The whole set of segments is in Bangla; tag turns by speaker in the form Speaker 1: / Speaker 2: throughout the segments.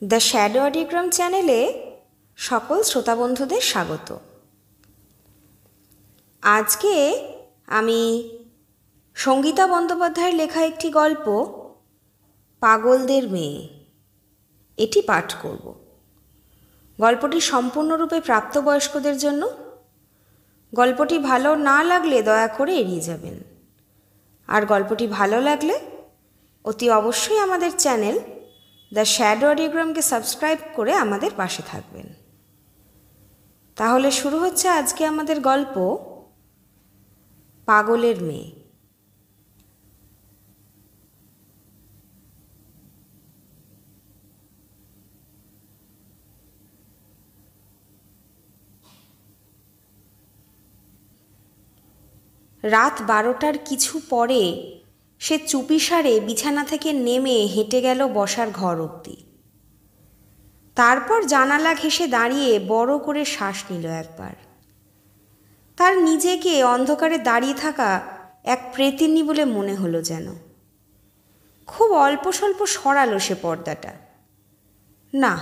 Speaker 1: দ্য শ্যাডো অডিওগ্রাম চ্যানেলে সকল শ্রোতা বন্ধুদের স্বাগত। আজকে আমি সঙ্গীতা বন্দ্যোপাধ্যায়ের লেখা একটি গল্প পাগলদের মেয়ে এটি পাঠ করব। গল্পটি সম্পূর্ণরূপে প্রাপ্তবয়স্কদের জন্য। গল্পটি ভালো না লাগলে দয়া করে এড়িয়ে যাবেন, আর গল্পটি ভালো লাগলে অতি অবশ্যই আমাদের চ্যানেল দ্য শ্যাডো অডিওগ্রামকে সাবস্ক্রাইব করে আমাদের পাশে থাকবেন। তাহলে শুরু হচ্ছে আজকে আমাদের গল্প পাগলের মেয়ে। রাত 12টার কিছু পরে সে চুপিসারে বিছানা থেকে নেমে হেঁটে গেল বসার ঘর অবধি। তারপর জানালা ঘেঁষে দাঁড়িয়ে বড় করে শ্বাস নিল একবার। তার নিজেকে অন্ধকারে দাঁড়িয়ে থাকা এক প্রেতিনী বলে মনে হলো যেন। খুব অল্প স্বল্প সরালো সে পর্দাটা। না,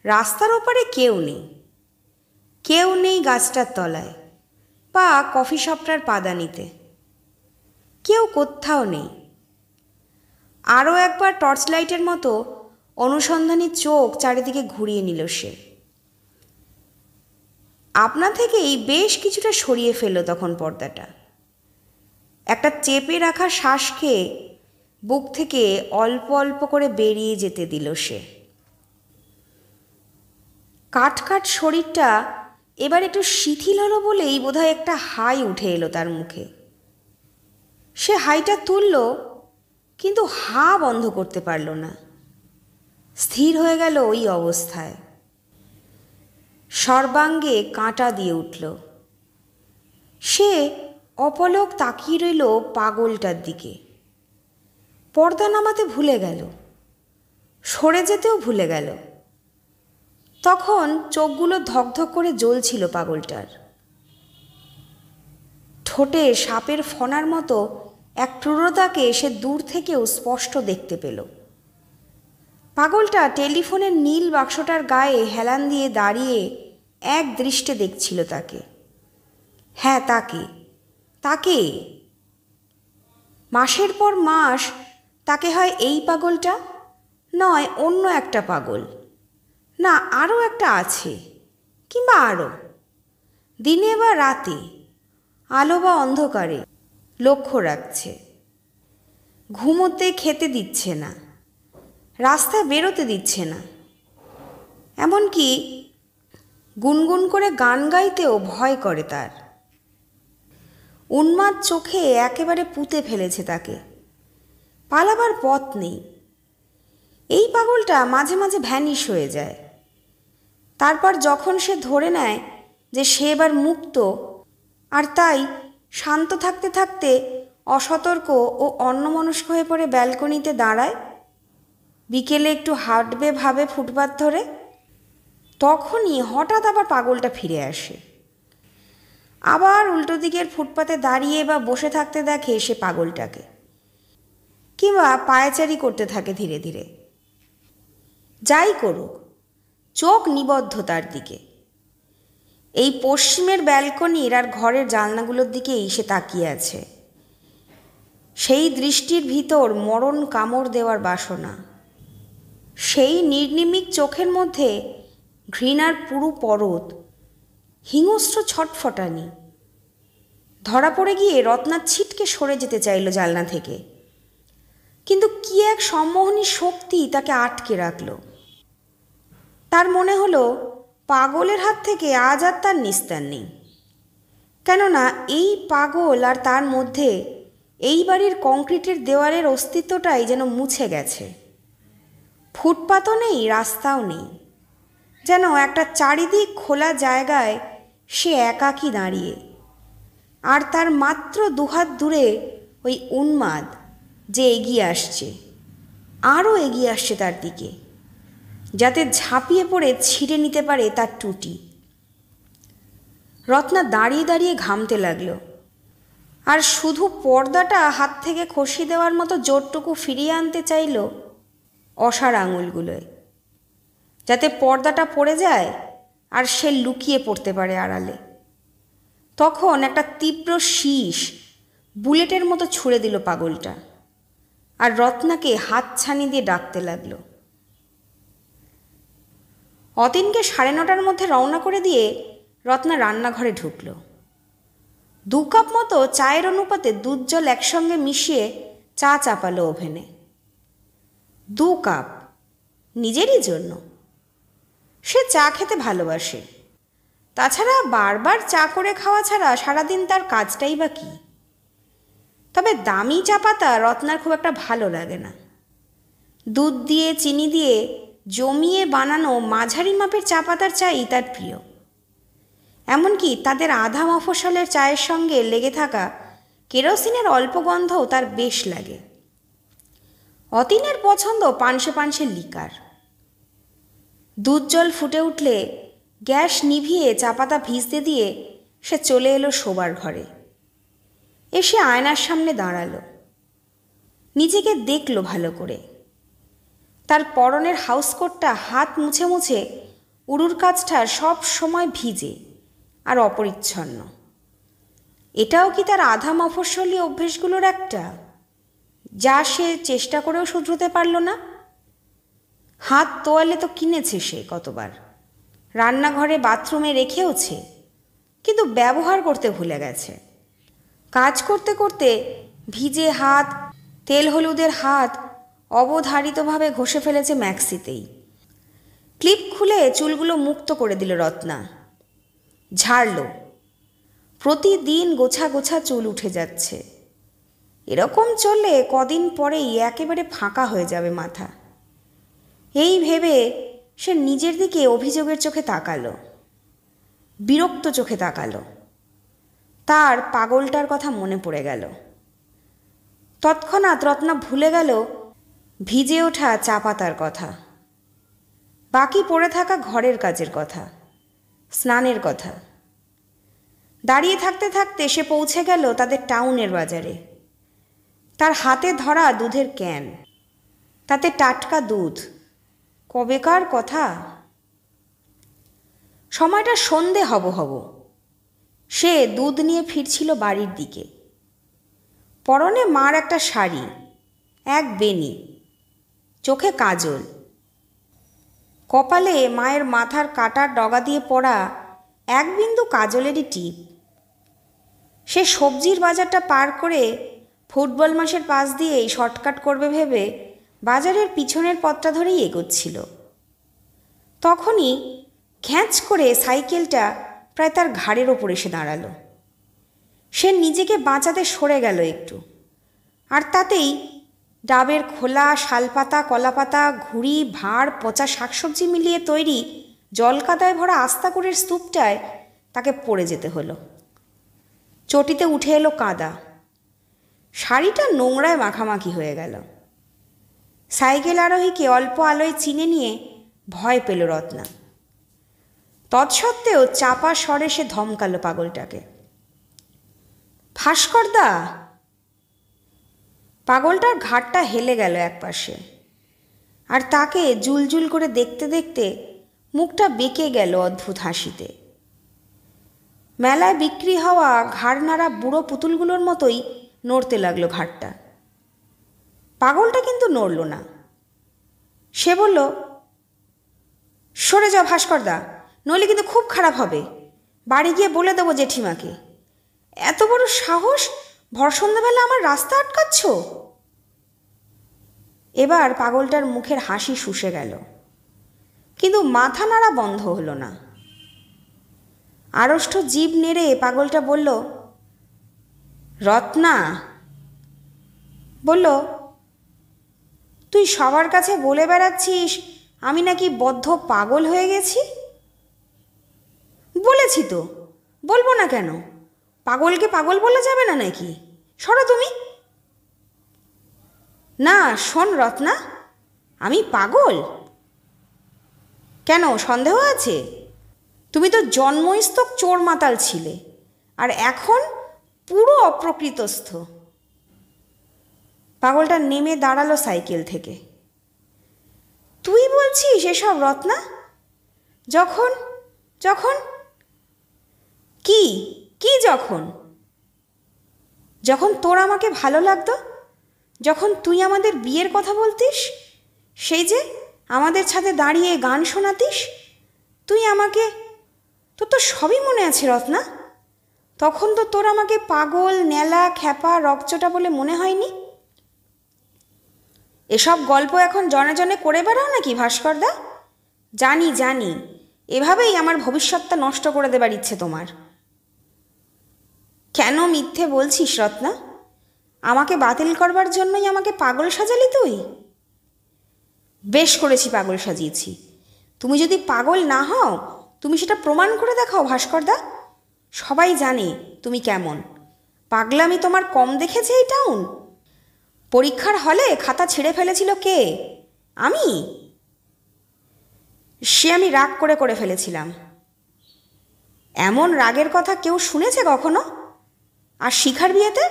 Speaker 1: রাস্তার ওপারে কেউ নেই, কেউ নেই গাছটার তলায় বা কফি শপটার পাদানিতে, কেউ কোথাও নেই। আরও একবার টর্চ লাইটের মতো অনুসন্ধানী চোখ চারিদিকে ঘুরিয়ে নিল সে। আপনা থেকেই বেশ কিছুটা সরিয়ে ফেলল তখন পর্দাটা। একটা চেপে রাখা শ্বাস খেয়ে বুক থেকে অল্প অল্প করে বেরিয়ে যেতে দিল সে। কাঠ কাঠ শরীরটা এবার একটু শিথিল হলো বলেই বোধহয় একটা হাই উঠে এলো তার মুখে। সে হাইটা তুলল, কিন্তু হা বন্ধ করতে পারল না। স্থির হয়ে গেল ওই অবস্থায়। সর্বাঙ্গে কাঁটা দিয়ে উঠল। সে অপলক তাকিয়ে রইল পাগলটার দিকে। পর্দা নামাতে ভুলে গেল, সরে যেতেও ভুলে গেল। তখন চোখগুলো ধকধক করে জ্বলছিল পাগলটার। ঠোঁটে সাপের ফণার মতো এক ক্রূরতাকে সে দূর থেকেও স্পষ্ট দেখতে পেল। পাগলটা টেলিফোনের নীল বাক্সটার গায়ে হেলান দিয়ে দাঁড়িয়ে এক দৃষ্টে দেখছিল তাকে। হ্যাঁ, তাকে মাসের পর মাস তাকে হয় এই পাগলটা, নয় অন্য একটা পাগল, না আরও একটা আছে, কিংবা আরও। দিনে বা রাতে, আলো বা অন্ধকারে লক্ষ্য রাখছে। ঘুমোতে খেতে দিচ্ছে না, রাস্তায় বেরোতে দিচ্ছে না, এমনকি গুনগুন করে গান গাইতেও ভয় করে তার। উন্মাদ চোখে একেবারে পুঁতে ফেলেছে তাকে। পালাবার পথ নেই। এই পাগলটা মাঝে মাঝে ভ্যানিশ হয়ে যায়। তারপর যখন সে ধরে নেয় যে সে এবার মুক্ত, আর তাই শান্ত থাকতে থাকতে অসতর্ক ও অন্যমনস্ক হয়ে পড়ে ব্যালকনিতে দাঁড়ায়, বিকেলে একটু হাঁটবে ভাবে ফুটপাত ধরে, তখনই হঠাৎ আবার পাগলটা ফিরে আসে। আবার উল্টো দিকের ফুটপাতে দাঁড়িয়ে বা বসে থাকতে দেখে সে পাগলটাকে, কিংবা পায়চারি করতে থাকে ধীরে ধীরে। যাই করুক, চোখ নিবদ্ধ তার দিকে। এই পশ্চিমের ব্যালকনির আর ঘরের জানলাগুলোর দিকেই সে তাকিয়ে আছে। সেই দৃষ্টির ভিতর মরণ কামড় দেওয়ার বাসনা। সেই নির্নিমিক চোখের মধ্যে ঘৃণার পুরু পরত, হিংস্র ছটফটানি। ধরা পড়ে গিয়ে রত্না ছিটকে সরে যেতে চাইল জানলা থেকে, কিন্তু কি এক সম্মোহনী শক্তি তাকে আটকে রাখল। তার মনে হলো পাগলের হাত থেকে আজ আর তার নিস্তার নেই। কেননা এই পাগল আর তার মধ্যে এই বাড়ির কংক্রিটের দেওয়ালের অস্তিত্বটাই যেন মুছে গেছে। ফুটপাতও নেই, রাস্তাও নেই, যেন একটা চারিদিক খোলা জায়গায় সে একাকী দাঁড়িয়ে। আর তার মাত্র দুহাত দূরে ওই উন্মাদ যে এগিয়ে আসছে, আরও এগিয়ে আসছে তার দিকে, যাতে ঝাঁপিয়ে পড়ে ছিঁড়ে নিতে পারে তার টুটি। রত্না দাঁড়িয়ে দাঁড়িয়ে ঘামতে লাগলো, আর শুধু পর্দাটা হাত থেকে খসিয়ে দেওয়ার মতো জোরটুকু ফিরিয়ে আনতে চাইল অসাড় আঙুলগুলোয়। যাতে পর্দাটা পড়ে যায় আর সে লুকিয়ে পড়তে পারে আড়ালে। তখন একটা তীব্র শীষ বুলেটের মতো ছুঁড়ে দিল পাগলটা, আর রত্নাকে হাতছানি দিয়ে ডাকতে লাগলো। অতীনকে 9:30টার মধ্যে রওনা করে দিয়ে রত্না রান্নাঘরে ঢুকল। 2 কাপ মতো চায়ের অনুপাতে দুধ জল একসঙ্গে মিশিয়ে চা চাপালো ওভেনে। 2 কাপ নিজেরই জন্য। সে চা খেতে ভালোবাসে, তাছাড়া বারবার চা করে খাওয়া ছাড়া সারাদিন তার কাজটাই বা কী। তবে দামি চা পাতা রত্নার খুব একটা ভালো লাগে না। দুধ দিয়ে চিনি দিয়ে জমিয়ে বানানো মাঝারি মাপের চা পাতার চাই তার প্রিয়। এমনকি তাদের আধা মফস্বলের চায়ের সঙ্গে লেগে থাকা কেরোসিনের অল্প গন্ধও তার বেশ লাগে। অতীনের পছন্দ পানসে পানসে লিকার। দুধ জল ফুটে উঠলে গ্যাস নিভিয়ে চা পাতা ভিজতে দিয়ে সে চলে এলো শোবার ঘরে। এসে আয়নার সামনে দাঁড়ালো, নিজেকে দেখলো ভালো করে। তার পরনের হাউসকোটটা হাত মুছে মুছে উড়ুর কাছটা সব সময় ভিজে আর অপরিচ্ছন্ন। এটাও কি তার আধা মফস্বলী অভ্যেসগুলোর একটা, যা সে চেষ্টা করেও শুধরোতে পারল না? হাত তোয়ালে তো কিনেছে সে কতবার, রান্নাঘরে বাথরুমে রেখেওছে, কিন্তু ব্যবহার করতে ভুলে গেছে। কাজ করতে করতে ভিজে হাত, তেল হলুদের হাত অবধারিতভাবে ঘষে ফেলেছে ম্যাক্সিতেই। ক্লিপ খুলে চুলগুলো মুক্ত করে দিল রত্না, ঝাড়ল। প্রতিদিন গোছা গোছা চুল উঠে যাচ্ছে। এরকম চললে কদিন পরেই একেবারে ফাঁকা হয়ে যাবে মাথা। এই ভেবে সে নিজের দিকে অভিযোগের চোখে তাকালো, বিরক্ত চোখে তাকালো। তার পাগলটার কথা মনে পড়ে গেল। তৎক্ষণাৎ রত্না ভুলে গেল ভিজে ওঠা চা পাতার কথা, বাকি পড়ে থাকা ঘরের কাজের কথা, স্নানের কথা। দাঁড়িয়ে থাকতে থাকতে সে পৌঁছে গেল তাদের টাউনের বাজারে। তার হাতে ধরা দুধের ক্যান, তাতে টাটকা দুধ। কবেকার কথা। সময়টা সন্ধে হব হব। সে দুধ নিয়ে ফিরছিল বাড়ির দিকে। পরনে মার একটা শাড়ি, এক বেনি, চোখে কাজল, কপালে মায়ের মাথার কাটার ডগা দিয়ে পড়া এক বিন্দু কাজলেরই টিপ। সে সবজির বাজারটা পার করে ফুটবল মাঠের পাশ দিয়েই শর্টকাট করবে ভেবে বাজারের পিছনের পথটা ধরেই এগোচ্ছিল। তখনই ঘ্যাঁচ করে সাইকেলটা প্রায় তার ঘাড়ের ওপর এসে দাঁড়ালো। সে নিজেকে বাঁচাতে সরে গেল একটু, আর তাতেই ডাবের খোলা, শালপাতা, কলাপাতা, ঘুড়ি, ভাঁড়, পচা শাকসবজি মিলিয়ে তৈরি জলকাদায় ভরা আস্তাকুড়ের স্তূপটায় তাকে পড়ে যেতে হলো। চটিতে উঠে এলো কাদা, শাড়িটা নোংরায় মাখামাখি হয়ে গেল। সাইকেল আরোহীকে অল্প আলোয় চিনে নিয়ে ভয় পেল রত্না। তৎসত্ত্বেও চাপা স্বরে সে ধমকালো পাগলটাকে, ভাস্করদা। পাগলটার ঘাড়টা হেলে গেল একপাশে, আর তাকে জুলজুল করে দেখতে দেখতে মুখটা বেঁকে গেল অদ্ভুত হাসিতে। মেলায় বিক্রি হওয়া ঘাড় নাড়া বুড়ো পুতুলগুলোর মতোই নড়তে লাগলো ঘাড়টা। পাগলটা কিন্তু নড়ল না। সে বলল, সরে যাও ভাস্করদা, নইলে কিন্তু খুব খারাপ হবে। বাড়ি গিয়ে বলে দেবো জেঠিমাকে। এত বড় সাহস, ভর সন্ধ্যাবেলা আমার রাস্তা আটকাচ্ছ। এবার পাগলটার মুখের হাসি শুষে গেল, কিন্তু মাথা নাড়া বন্ধ হলো না। আড়ষ্ট জিভ নেড়ে পাগলটা বলল, রত্না, বলল, তুই সবার কাছে বলে বেড়াচ্ছিস আমি নাকি বদ্ধ পাগল হয়ে গেছি। বলেছি তো, বলবো না কেন? পাগলকে পাগল বলা যাবে না নাকি? সরো তুমি। না শোন রত্না, আমি পাগল কেন? সন্দেহ আছে? তুমি তো জন্মস্থক চোর মাতাল ছিলে, আর এখন পুরো অপ্রকৃতস্থ। পাগলটা নেমে দাঁড়ালো সাইকেল থেকে। তুই বলছিস এসব রত্না? যখন যখন কি কি যখন যখন তোর আমাকে ভালো লাগতো, যখন তুই আমাদের বিয়ের কথা বলতিস, সেই যে আমাদের ছাদে দাঁড়িয়ে গান শোনাতিস, তুই আমাকে, তোর তো সবই মনে আছে রত্না। তখন তো তোর আমাকে পাগল, ন্যালা, খ্যাপা, রকচটা বলে মনে হয়নি। এসব গল্প এখন জনে জনে করে বেড়াও নাকি ভাস্করদা? জানি জানি, এভাবেই আমার ভবিষ্যৎটা নষ্ট করে দেবার ইচ্ছে তোমার। কেন মিথ্যে বলছিস রত্না? আমাকে বাতিল করবার জন্যই আমাকে পাগল সাজালি তুই? বেশ করেছি, পাগল সাজিয়েছি। তুমি যদি পাগল না হও, তুমি সেটা প্রমাণ করে দেখাও ভাস্করদা। সবাই জানে তুমি কেমন। পাগলামি তোমার কম দেখেছে এই টাউন? পরীক্ষার হলে খাতা ছিঁড়ে ফেলেছিল কে? আমি? সে আমি রাগ করে করে ফেলেছিলাম। এমন রাগের কথা কেউ শুনেছে কখনো? আর শিখার বিয়েতে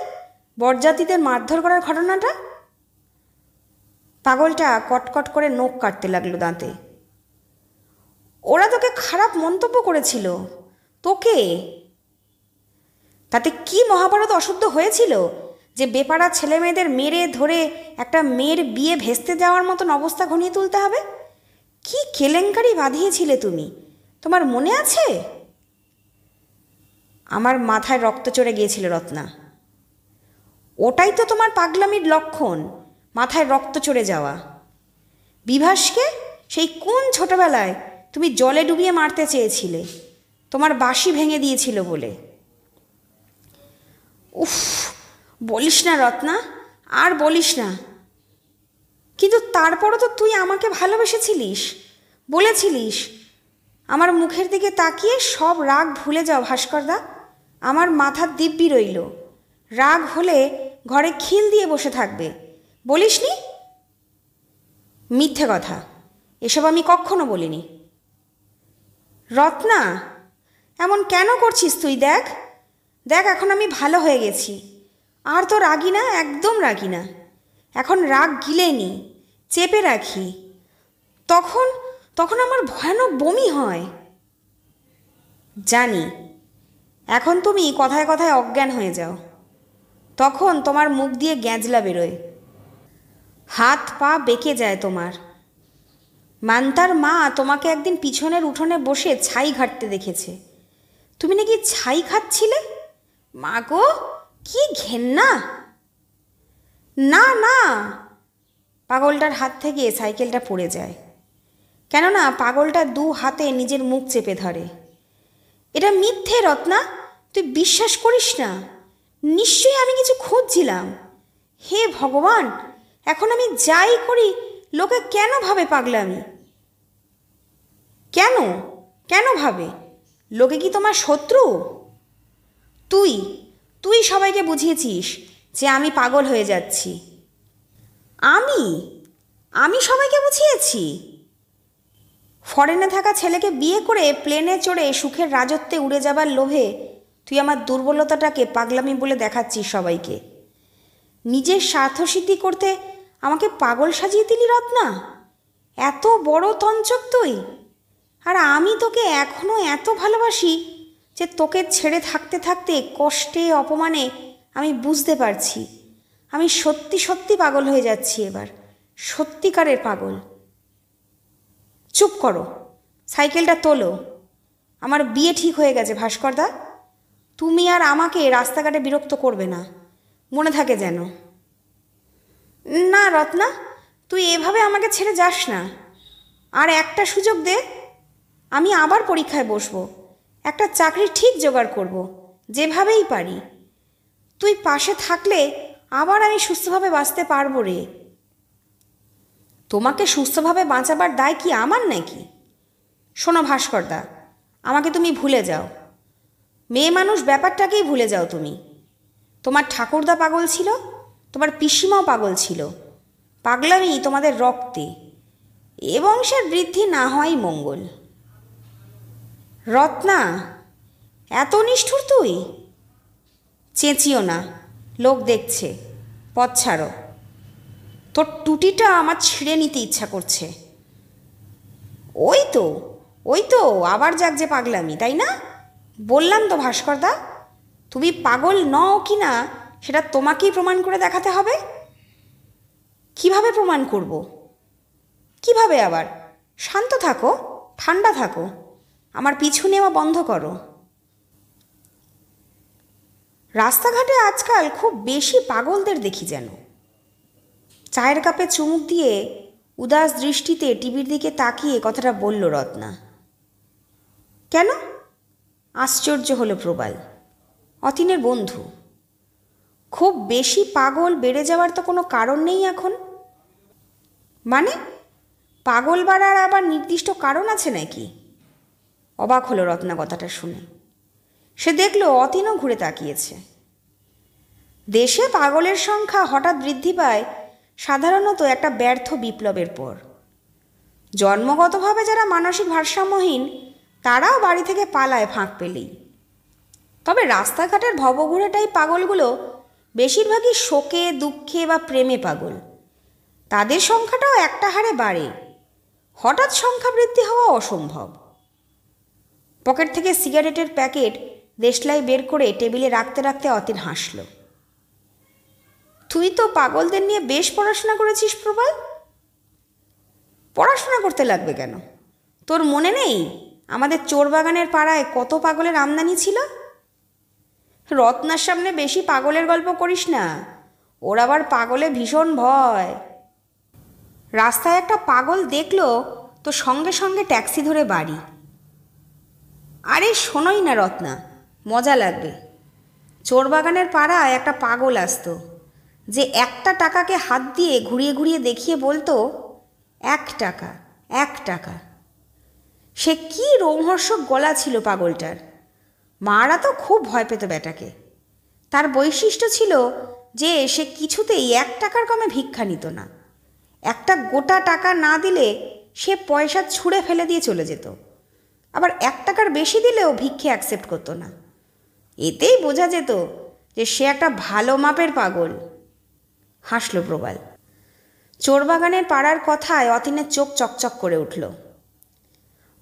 Speaker 1: বরযাত্রীদের মারধর করার ঘটনাটা? পাগলটা কটকট করে নখ কাটতে লাগলো দাঁতে। ওরা তোকে খারাপ মন্তব্য করেছিল। তোকে? তাতে কি মহাভারত অশুদ্ধ হয়েছিল যে বেপাড়া ছেলে মেয়েদের মেরে ধরে একটা মেয়ের বিয়ে ভেস্তে যাওয়ার মতন অবস্থা ঘনিয়ে তুলতে হবে? কি কেলেঙ্কারি বাঁধিয়েছিলে তুমি, তোমার মনে আছে? আমার মাথায় রক্ত চড়ে গিয়েছিল রত্না। ওটাই তো তোমার পাগলামির লক্ষণ, মাথায় রক্ত চড়ে যাওয়া। বিভাসকে সেই কোন ছোটবেলায় তুমি জলে ডুবিয়ে মারতে চেয়েছিলে, তোমার বাঁশি ভেঙে দিয়েছিল বলে। উফ, বলিস না রত্না, আর বলিস না। কিন্তু তারপরও তো তুই আমাকে ভালোবেসেছিলিস, বলেছিলিস। আমার মুখের দিকে তাকিয়ে সব রাগ ভুলে যাও ভাস্করদা। আমার মাথার দিব্যি রইল, রাগ হলে ঘরে খিল দিয়ে বসে থাকবে, বলিসনি? মিথ্যে কথা, এসব আমি কখনো বলিনি। রত্না, এমন কেন করছিস তুই? দেখ দেখ, এখন আমি ভালো হয়ে গেছি, আর তো রাগি না, একদম রাগি না। এখন রাগ গিলে নি, চেপে রাখি। তখন তখন আমার ভয়ানক বমি হয়। জানি, এখন তুমি কথায় কথায় অজ্ঞান হয়ে যাও। তখন তোমার মুখ দিয়ে গ্যাঁজলা বেরোয়, হাত পা বেঁকে যায় তোমার। মান্তার মা তোমাকে একদিন পিছনের উঠোনে বসে ছাই ঘাটতে দেখেছে। তুমি নাকি ছাই খাচ্ছিলে। মা গো, কি ঘেন্না! না না, পাগলটার হাত থেকে সাইকেলটা পড়ে যায়। কেননা পাগলটা দু হাতে নিজের মুখ চেপে ধরে। এটা মিথ্যে রত্না, তুই বিশ্বাস করিস না। নিশ্চয়ই আমি কিছু খুঁজছিলাম। হে ভগবান, এখন আমি যাই করি লোকে কেন ভাবে পাগলামি? কেন কেন ভাবে? লোকে কি তোমার শত্রু? তুই তুই সবাইকে বুঝিয়েছিস যে আমি পাগল হয়ে যাচ্ছি। আমি আমি সবাইকে বুঝিয়েছি? ফরেনে থাকা ছেলেকে বিয়ে করে প্লেনে চড়ে সুখের রাজত্বে উড়ে যাবার লোভে তুই আমার দুর্বলতাটাকে পাগলামি বলে দেখাচ্ছিস সবাইকে। নিজের স্বার্থসিদ্ধি করতে আমাকে পাগল সাজিয়ে দিলি রত্না। এত বড় তঞ্চক তুই। আর আমি তোকে এখনও এত ভালোবাসি যে তোকে ছেড়ে থাকতে থাকতে কষ্টে অপমানে আমি বুঝতে পারছি আমি সত্যি সত্যি পাগল হয়ে যাচ্ছি এবার, সত্যিকারের পাগল। চুপ করো, সাইকেলটা তোলো। আমার বিয়ে ঠিক হয়ে গেছে ভাস্করদা। তুমি আর আমাকে রাস্তাঘাটে বিরক্ত করবে না, মনে থাকে যেন। না রত্না, তুই এভাবে আমাকে ছেড়ে যাস না। আর একটা সুযোগ দে, আমি আবার পরীক্ষায় বসবো, একটা চাকরি ঠিক জোগাড় করব, যেভাবেই পারি। তুই পাশে থাকলে আবার আমি সুস্থভাবে বাঁচতে পারবো রে। তোমাকে সুস্থভাবে বাঁচাবার দায় কি আমার নাকি? শোনো ভাস্করদা, আমাকে তুমি ভুলে যাও। মেয়ে মানুষ ব্যাপারটাকেই ভুলে যাও তুমি। তোমার ঠাকুরদা পাগল ছিল, তোমার পিসিমাও পাগল ছিল। পাগলামি তোমাদের রক্তে। এ বংশের বৃদ্ধি না হওয়াই মঙ্গল। রত্না, এত নিষ্ঠুর তুই? চেঁচিও না, লোক দেখছে। পথ ছাড়ো। তোর টুটিটা আমার ছিঁড়ে নিতে ইচ্ছা করছে। ওই তো, ওই তো আবার জাগছে পাগলামি, তাই না? বললাম তো ভাস্করদা, তুমি পাগল নও কি না সেটা তোমাকেই প্রমাণ করে দেখাতে হবে। কিভাবে প্রমাণ করব? কিভাবে আবার? শান্ত থাকো, ঠান্ডা থাকো, আমার পিছু নেওয়া বন্ধ করো। রাস্তাঘাটে আজকাল খুব বেশি পাগলদের দেখি যেন। চায়ের কাপে চুমুক দিয়ে উদাস দৃষ্টিতে টিভির দিকে তাকিয়ে কথাটা বলল রত্না। কেন? আশ্চর্য হলো প্রবাল। অতীনের বন্ধু। খুব বেশি পাগল বেড়ে যাওয়ার তো কোনো কারণ নেই এখন। মানে পাগল বাড়ার আবার নির্দিষ্ট কারণ আছে নাকি? অবাক হলো রত্না কথাটা শুনে। সে দেখল অতীনও ঘুরে তাকিয়েছে। দেশে পাগলের সংখ্যা হঠাৎ বৃদ্ধি পায় সাধারণত একটা ব্যর্থ বিপ্লবের পর। জন্মগতভাবে যারা মানসিক ভারসাম্যহীন তারাও বাড়ি থেকে পালায় ফাঁক পেলেই। তবে রাস্তাঘাটের ভবঘুরেটাই পাগলগুলো বেশিরভাগই শোকে, দুঃখে বা প্রেমে পাগল। তাদের সংখ্যাটাও একটা হারে বাড়ে। হঠাৎ সংখ্যা বৃদ্ধি হওয়া অসম্ভব। পকেট থেকে সিগারেটের প্যাকেট দেশলাই বের করে টেবিলে রাখতে রাখতে অতীন হাসল। তুই তো পাগলদের নিয়ে বেশ পড়াশোনা করেছিস প্রবাল। পড়াশোনা করতে লাগবে কেন? তোর মনে নেই আমাদের চোরবাগানের পাড়ায় কত পাগলের আমদানি ছিল? রত্নার সামনে বেশি পাগলের গল্প করিস না, ওর আবার পাগলে ভীষণ ভয়। রাস্তায় একটা পাগল দেখলো তো সঙ্গে সঙ্গে ট্যাক্সি ধরে বাড়ি। আরে শোনোই না রত্না, মজা লাগবে। চোরবাগানের পাড়ায় একটা পাগল আসতো, যে একটা টাকাকে হাত দিয়ে ঘুরিয়ে ঘুরিয়ে দেখিয়ে বলতো 1 টাকা 1 টাকা। সে কি রোমহর্ষক গলা ছিল পাগলটার। মারা তো খুব ভয় পেত বেটাকে। তার বৈশিষ্ট্য ছিল যে সে কিছুতেই 1 টাকার কমে ভিক্ষা নিত না। একটা গোটা টাকা না দিলে সে পয়সা ছুঁড়ে ফেলে দিয়ে চলে যেত। আবার 1 টাকার বেশি দিলেও ভিক্ষে অ্যাকসেপ্ট করতো না। এতেই বোঝা যেত যে সে একটা ভালো মাপের পাগল। হাসল প্রবাল। চোরবাগানের পাড়ার কথায় অতীনের চোখ চকচক করে উঠল।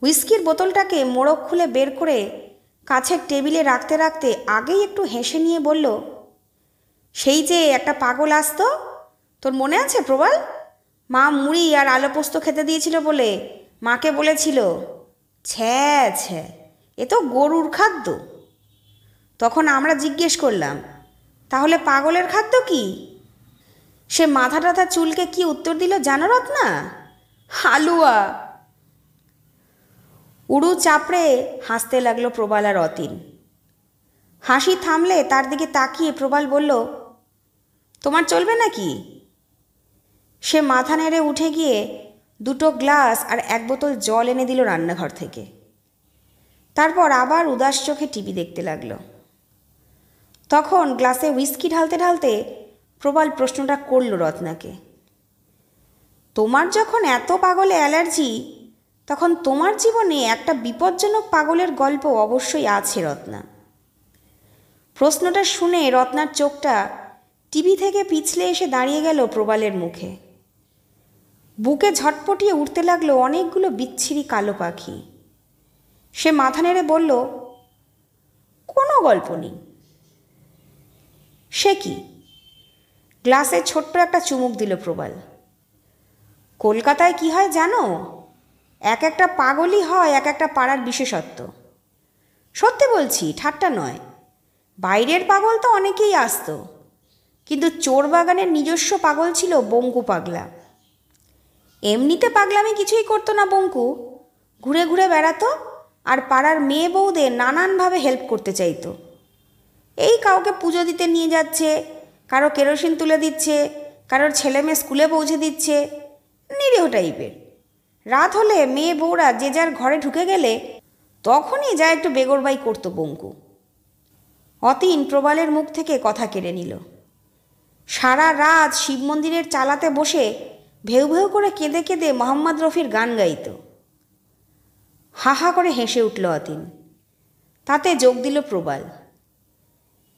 Speaker 1: হুইস্কির বোতলটাকে মোড়ক খুলে বের করে কাছের টেবিলে রাখতে রাখতে আগেই একটু হেসে নিয়ে বলল, সেই যে একটা পাগল আসতো, তোর মনে আছে প্রবাল? মা মুড়ি আর আলু পোস্ত খেতে দিয়েছিল বলে মাকে বলেছিল, ছ্যা ছ্যা এ তো গরুর খাদ্য। তখন আমরা জিজ্ঞেস করলাম, তাহলে পাগলের খাদ্য কি? সে মাথা টাথা চুলকে কি উত্তর দিল জানো রত্না? হালুয়া। উড়ু চাপড়ে হাসতে লাগলো প্রবাল আর অতীন। হাসি থামলে তার দিকে তাকিয়ে প্রবাল বলল, তোমার চলবে নাকি? সে মাথা নেড়ে উঠে গিয়ে 2টো গ্লাস আর 1 বোতল জল এনে দিল রান্নাঘর থেকে। তারপর আবার উদাস চোখে টিভি দেখতে লাগলো। তখন গ্লাসে হুইস্কি ঢালতে ঢালতে প্রবাল প্রশ্নটা করল রত্নাকে, তোমার যখন এত পাগলে অ্যালার্জি, তখন তোমার জীবনে একটা বিপজ্জনক পাগলের গল্প অবশ্যই আছে রত্না। প্রশ্নটা শুনে রত্নার চোখটা টিভি থেকে পিছলে এসে দাঁড়িয়ে গেল প্রবালের মুখে। বুকে ঝটপটিয়ে উঠতে লাগলো অনেকগুলো বিচ্ছিরি কালো পাখি। সে মাথা নেড়ে বলল, কোনো গল্প নেই। সে কি? গ্লাসে ছোট্ট একটা চুমুক দিল প্রবাল। কলকাতায় কি হয় জানো? এক একটা পাগলই হয় এক একটা পাড়ার বিশেষত্ব। সত্যি বলছি, ঠাট্টা নয়। বাইরের পাগল তো অনেকেই আসতো, কিন্তু চোরবাগানের নিজস্ব পাগল ছিল বঙ্কু পাগলা। এমনিতে পাগলামি কিছুই করতো না বঙ্কু, ঘুরে ঘুরে বেড়াতো আর পাড়ার মেয়ে বউদের নানানভাবে হেল্প করতে চাইতো। এই কাউকে পুজো দিতে নিয়ে যাচ্ছে, কারো কেরোসিন তুলে দিচ্ছে, কারোর ছেলে মেয়ে স্কুলে পৌঁছে দিচ্ছে, নিরীহ টাইপের। রাত হলে মেয়ে বউরা যে যার ঘরে ঢুকে গেলে তখনই যা একটু বেগরবাই করতো বঙ্কু। অতীন প্রবালের মুখ থেকে কথা কেড়ে নিল। সারা রাত শিব মন্দিরের চালাতে বসে ভেউ ভেউ করে কেঁদে কেঁদে মোহাম্মদ রফির গান গাইত। হা হা করে হেসে উঠল অতীন। তাতে যোগ দিল প্রবাল।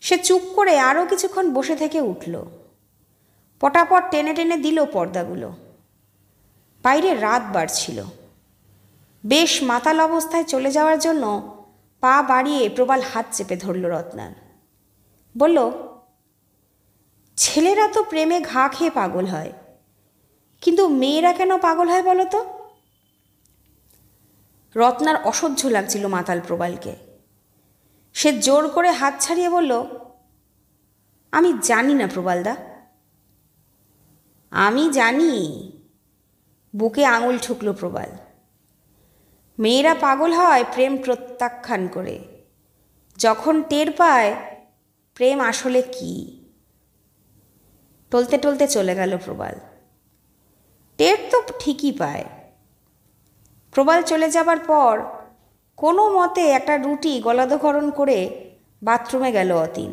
Speaker 1: সে চুপ করে আরও কিছুক্ষণ বসে থেকে উঠল। পটাপট টেনে টেনে দিল পর্দাগুলো। বাইরে রাত বাড়ছিল। বেশ মাতাল অবস্থায় চলে যাওয়ার জন্য পা বাড়িয়ে প্রবাল হাত চেপে ধরল রত্নার। বলল, ছেলেরা তো প্রেমে ঘা খেয়ে পাগল হয়, কিন্তু মেয়েরা কেন পাগল হয় বলো তো? রত্নার অসহ্য লাগছিল মাতাল প্রবালকে। সে জোর করে হাত ছাড়িয়ে বলল, আমি জানি না প্রবালদা। আমি জানি। বুকে আঙুল ঠুকল প্রবাল। মেয়েরা পাগল হয় প্রেম প্রত্যাখ্যান করে, যখন টের পায় প্রেম আসলে কি। টলতে টলতে চলে গেল প্রবাল। টের তো ঠিকই পায়। প্রবাল চলে যাবার পর কোনো মতে একটা রুটি গলাধঃকরণ করে বাথরুমে গেল অতীন।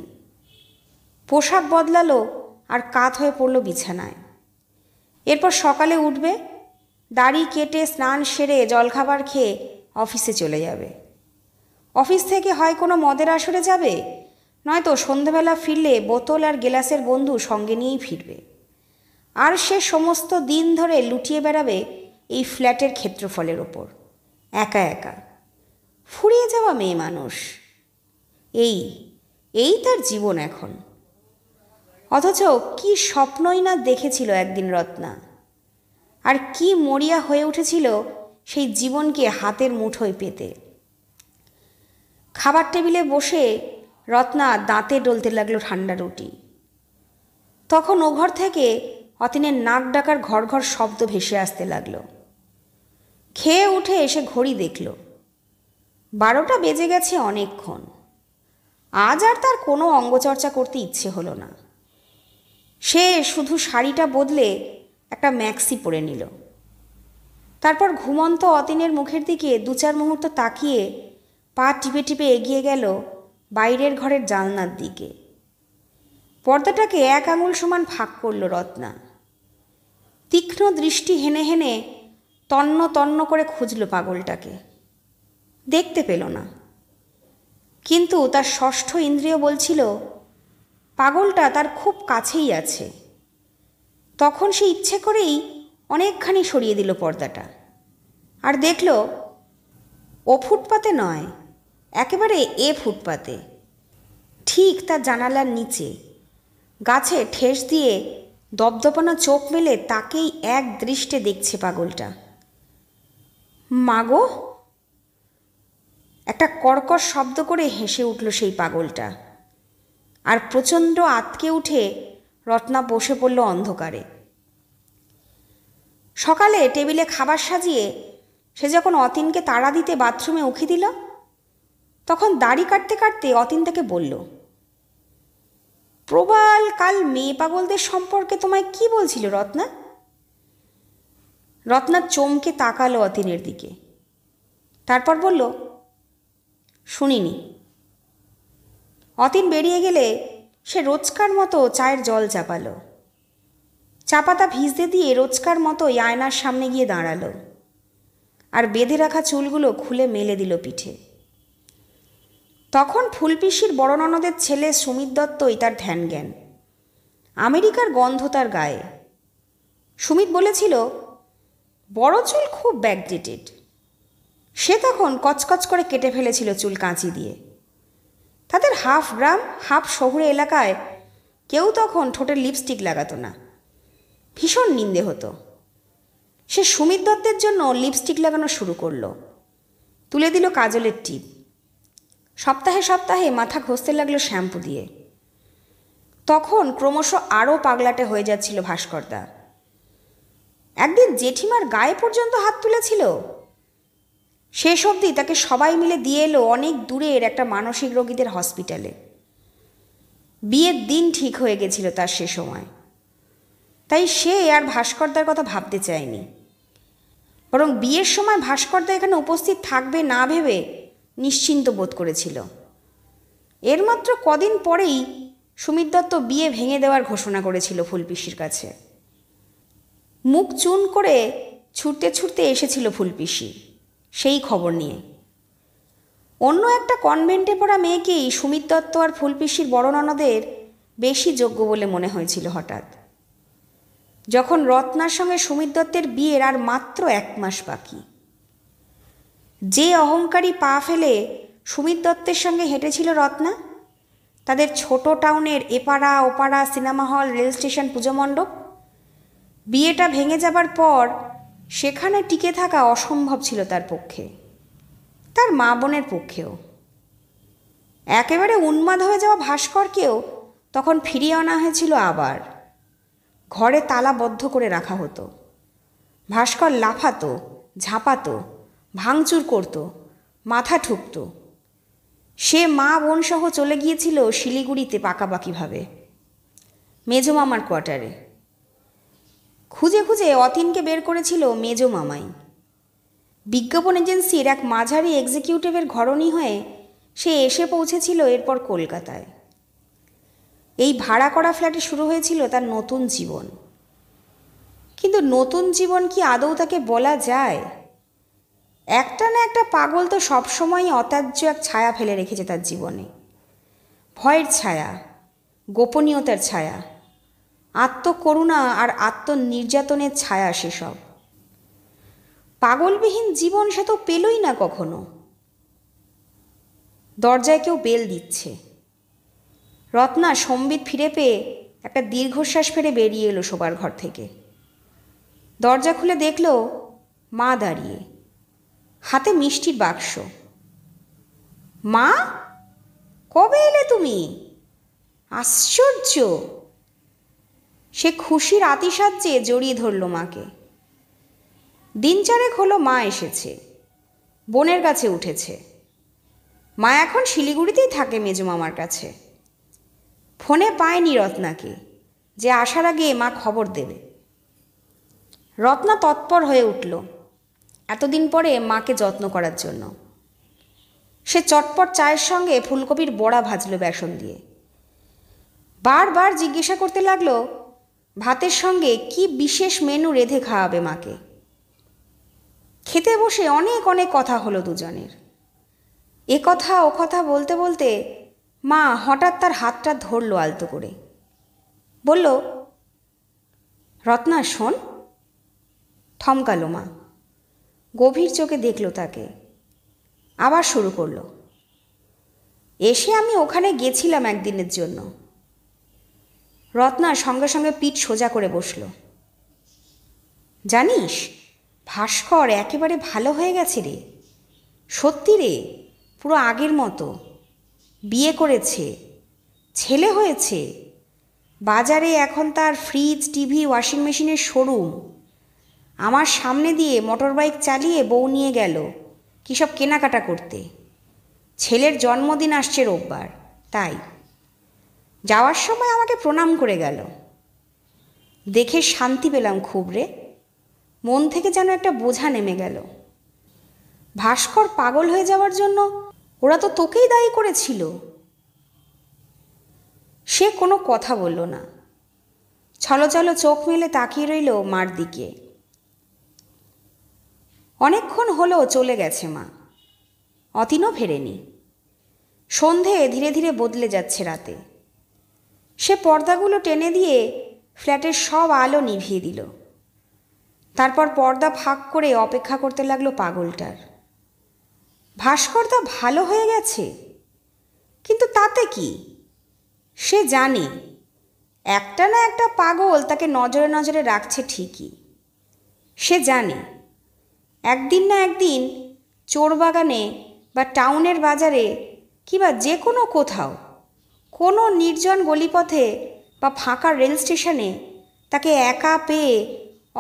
Speaker 1: পোশাক বদলালো আর কাত হয়ে পড়ল বিছানায়। এরপর সকালে উঠবে, দাড়ি কেটে স্নান সেরে জলখাবার খেয়ে অফিসে চলে যাবে। অফিস থেকে হয় কোনো মদের আসরে যাবে, নয়তো সন্ধেবেলা ফিরলে বোতল আর গেলাসের বন্ধু সঙ্গে নিয়েই ফিরবে। আর সে সমস্ত দিন ধরে লুটিয়ে বেড়াবে এই ফ্ল্যাটের ক্ষেত্রফলের ওপর, একা একা। ফুরিয়ে যাওয়া মেয়ে মানুষ। এই তার জীবন এখন। অথচ কি স্বপ্নই না দেখেছিল একদিন রত্না, আর কি মরিয়া হয়ে উঠেছিল সেই জীবনকে হাতের মুঠোয় পেতে। খাবার টেবিলে বসে রত্না দাঁতে ডলতে লাগলো ঠান্ডা রুটি। তখন ও ঘর থেকে অতীনের নাক ডাকার ঘর ঘর শব্দ ভেসে আসতে লাগলো। খেয়ে উঠে এসে ঘড়ি দেখল, 12টা বেজে গেছে অনেকক্ষণ। আজ আর তার কোনো অঙ্গচর্চা করতে ইচ্ছে হলো না। সে শুধু শাড়িটা বদলে একটা ম্যাক্সি পরে নিল। তারপর ঘুমন্ত অতীনের মুখের দিকে 2-4 মুহূর্ত তাকিয়ে পা টিপে টিপে এগিয়ে গেল বাইরের ঘরের জানলার দিকে। পর্দাটাকে 1 আঙুল সমান ফাঁক করল রত্না। তীক্ষ্ণ দৃষ্টি হেনে হেনে তন্ন তন্ন করে খুঁজল পাগলটাকে। দেখতে পেল না, কিন্তু তার ষষ্ঠ ইন্দ্রিয় বলছিল পাগলটা তার খুব কাছেই আছে। তখন সে ইচ্ছে করেই অনেকখানি সরিয়ে দিল পর্দাটা, আর দেখল ও ফুটপাতে নয়, একেবারে এ ফুটপাতে, ঠিক তার জানালার নিচে গাছে ঠেস দিয়ে দপদপানো চোখ মেলে তাকেই এক দৃষ্টে দেখছে পাগলটা। মাগো! একটা কর্কশ শব্দ করে হেসে উঠল সেই পাগলটা, আর প্রচণ্ড আঁতকে উঠে রত্না বসে পড়ল অন্ধকারে। সকালে টেবিলে খাবার সাজিয়ে সে যখন অতীনকে তাড়া দিতে বাথরুমে উকি দিল, তখন দাড়ি কাটতে কাটতে অতীন তাকে বলল, প্রবাল কাল মেয়ে পাগলদের সম্পর্কে তোমায় কি বলছিল রত্না? রত্না চমকে তাকালো অতীনের দিকে, তারপর বলল, শুনিনি। অতীন বেরিয়ে গেলে সে রোজকার মতো চায়ের জল চাপালো। চা পাতা ভিজতে দিয়ে রোজকার মতোই আয়নার সামনে গিয়ে দাঁড়ালো, আর বেঁধে রাখা চুলগুলো খুলে মেলে দিল পিঠে। তখন ফুলপিসির বড় ননদের ছেলে সুমিত দত্তই তার ধ্যান জ্ঞান। আমেরিকার গন্ধ তার গায়ে। সুমিত বলেছিল, বড় চুল খুব ব্যাকডেটেড। সে তখন কচকচ করে কেটে ফেলেছিল চুল কাঁচি দিয়ে। তাদের হাফ গ্রাম হাফ শহুরে এলাকায় কেউ তখন ঠোঁটে লিপস্টিক লাগাতো না। ভীষণ নিন্দে হতো। সে সুমিত দত্তের জন্য লিপস্টিক লাগানো শুরু করলো, তুলে দিল কাজলের টিপ। সপ্তাহে সপ্তাহে মাথা ঘষতে লাগলো শ্যাম্পু দিয়ে। তখন ক্রমশ আরও পাগলাটে হয়ে যাচ্ছিল ভাস্করদা। একদিন জেঠিমার গায়ে পর্যন্ত হাত তুলেছিল। শেষ অবধি তাকে সবাই মিলে দিয়ে এলো অনেক দূরের একটা মানসিক রোগীদের হসপিটালে। বিয়ের দিন ঠিক হয়ে গেছিল তার সে সময়। তাই সে আর ভাস্করদার কথা ভাবতে চায়নি, বরং বিয়ের সময় ভাস্করদা এখানে উপস্থিত থাকবে না ভেবে নিশ্চিন্ত বোধ করেছিল। এর মাত্র কদিন পরেই সুমিত দত্ত বিয়ে ভেঙে দেওয়ার ঘোষণা করেছিল ফুলপিসির কাছে। মুখ চুন করে ছুটতে ছুটতে এসেছিল ফুলপিসি সেই খবর নিয়ে। অন্য একটা কনভেন্টে পড়া মেয়েকেই সুমিত দত্ত আর ফুলপিসির বড় ননদের বেশি যোগ্য বলে মনে হয়েছিল হঠাৎ, যখন রত্নার সঙ্গে সুমিত দত্তের বিয়ের আর মাত্র 1 মাস বাকি। যে অহংকারী পা ফেলে সুমিত দত্তের সঙ্গে হেঁটেছিল রত্না, তাদের ছোট টাউনের এপাড়া ওপাড়া সিনেমা হল, রেল স্টেশন, পুজো মণ্ডপ, বিয়েটা ভেঙে যাবার পর সেখানে টিকে থাকা অসম্ভব ছিল তার পক্ষে, তার মা বোনের পক্ষেও। একেবারে উন্মাদ হয়ে যাওয়া ভাস্করকেও তখন ফিরিয়ে আনা হয়েছিল আবার। ঘরে তালাবদ্ধ করে রাখা হতো। ভাস্কর লাফাতো, ঝাঁপাতো, ভাঙচুর করত, মাথা ঠুকত। সে মা বোন সহ চলে গিয়েছিল শিলিগুড়িতে পাকাপাকিভাবে, মেজো মামার কোয়ার্টারে। খুঁজে খুঁজে অতীনকে বের করেছিল মেজো মামাই। বিজ্ঞাপন এজেন্সির এক মাঝারি এক্সিকিউটিভের ঘরণী হয়ে সে এসে পৌঁছেছিল এরপর কলকাতায়। এই ভাড়া করা ফ্ল্যাটে শুরু হয়েছিল তার নতুন জীবন। কিন্তু নতুন জীবন কি আদৌ তাকে বলা যায়? একটা না একটা পাগল তো সবসময়ই অত্যাজ্য এক ছায়া ফেলে রেখেছে তার জীবনে। ভয়ের ছায়া, গোপনীয়তার ছায়া, আত্মকরুণা আর আত্মনির্যাতনের ছায়া সেসব। পাগলবিহীন জীবন সে তো পেলই না কখনো। দরজায় কেউ বেল দিচ্ছে। রত্না সম্বিত ফিরে পেয়ে একটা দীর্ঘশ্বাস ফেলে বেরিয়ে এলো শোবার ঘর থেকে। দরজা খুলে দেখল মা দাঁড়িয়ে, হাতে মিষ্টির বাক্স। মা, কবে এলে তুমি? আশ্চর্য! সে খুশির আতিশয্যে জড়িয়ে ধরল মাকে। দিন চারেক হলো মা এসেছে, বোনের কাছে উঠেছে। মা এখন শিলিগুড়িতেই থাকে মেজো মামার কাছে। ফোনে পায়নি রত্নাকে, যে আসার আগে মা খবর দেবে। রত্না তৎপর হয়ে উঠল এতদিন পরে মাকে যত্ন করার জন্য। সে চটপট চায়ের সঙ্গে ফুলকপির বড়া ভাজল বেসন দিয়ে। বারবার জিজ্ঞাসা করতে লাগলো ভাতের সঙ্গে কি বিশেষ মেনু রেঁধে খাওয়াবে মাকে। খেতে বসে অনেক অনেক কথা হলো দুজনের। এ কথা ও কথা বলতে বলতে মা হঠাৎ তার হাতটা ধরল আলতো করে, বলল, রত্না শোন। থমকালো মা, গভীর চোখে দেখল তাকে, আবার শুরু করল, এসে আমি ওখানে গেছিলাম একদিনের জন্য। রত্না সঙ্গে সঙ্গে পিঠ সোজা করে বসল। জানিস, ভাস্কর একেবারে ভালো হয়ে গেছে রে, সত্যি রে, পুরো আগের মতো। বিয়ে করেছে, ছেলে হয়েছে, বাজারে এখন তার ফ্রিজ, টিভি, ওয়াশিং মেশিনের শোরুম। আমার সামনে দিয়ে মোটর বাইক চালিয়ে বউ নিয়ে গেল কী সব কেনাকাটা করতে। ছেলের জন্মদিন আসছে রোববার, তাই যাওয়ার সময় আমাকে প্রণাম করে গেল। দেখে শান্তি পেলাম খুব রে, মন থেকে যেন একটা বোঝা নেমে গেল। ভাস্কর পাগল হয়ে যাওয়ার জন্য ওরা তো তোকেই দায়ী করেছিল। সে কোনো কথা বলল না, ছলছল চোখ মেলে তাকিয়ে রইল মার দিকে। অনেকক্ষণ হলো চলে গেছে মা, অতীনও ফেরেনি। সন্ধে ধীরে ধীরে বদলে যাচ্ছে রাতে। সে পর্দাগুলো টেনে দিয়ে ফ্ল্যাটের সব আলো নিভিয়ে দিল। তারপর পর্দা ফাঁক করে অপেক্ষা করতে লাগলো পাগলটার। ভাস্কর তা ভালো হয়ে গেছে, কিন্তু তাতে কি? সে জানে একটা না একটা পাগল তাকে নজরে নজরে রাখছে ঠিকই। সে জানে একদিন না একদিন চোরবাগানে বা টাউনের বাজারে কিংবা যে কোনো কোথাও, কোনো নির্জন গলিপথে বা ফাঁকা রেল স্টেশনে তাকে একা পেয়ে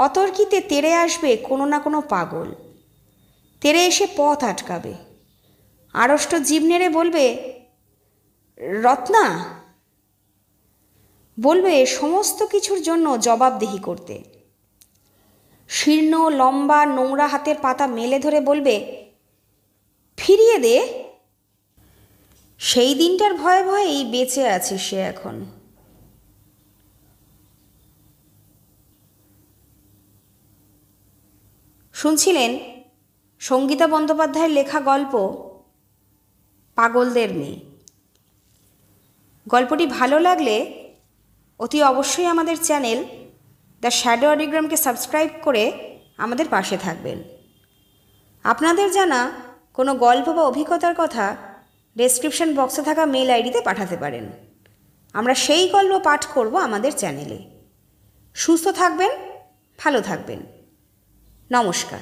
Speaker 1: অতর্কিতে তেড়ে আসবে কোনো না কোনো পাগল। তেড়ে এসে পথ আটকাবে, আড়ষ্ট জিভ নেড়ে বলবে, রত্না, বলবে সমস্ত কিছুর জন্য জবাবদিহি করতে। শীর্ণ লম্বা নোংরা হাতের পাতা মেলে ধরে বলবে, ফিরিয়ে দে। সেই দিনটার ভয়ে ভয়েই বেঁচে আছে সে এখন। শুনছিলেন সঙ্গীতা বন্দ্যোপাধ্যায়ের লেখা গল্প পাগলদের মেয়ে। গল্পটি ভালো লাগলে অতি অবশ্যই আমাদের চ্যানেল দ্য শ্যাডো অডিওগ্রামকে সাবস্ক্রাইব করে আমাদের পাশে থাকবেন। আপনাদের জানা কোনো গল্প বা অভিজ্ঞতার কথা ডেসক্রিপশন বক্সে থাকা মেল আইডিতে পাঠাতে পারেন। আমরা সেই গল্প পাঠ করব আমাদের চ্যানেলে। সুস্থ থাকবেন, ভালো থাকবেন। নমস্কার।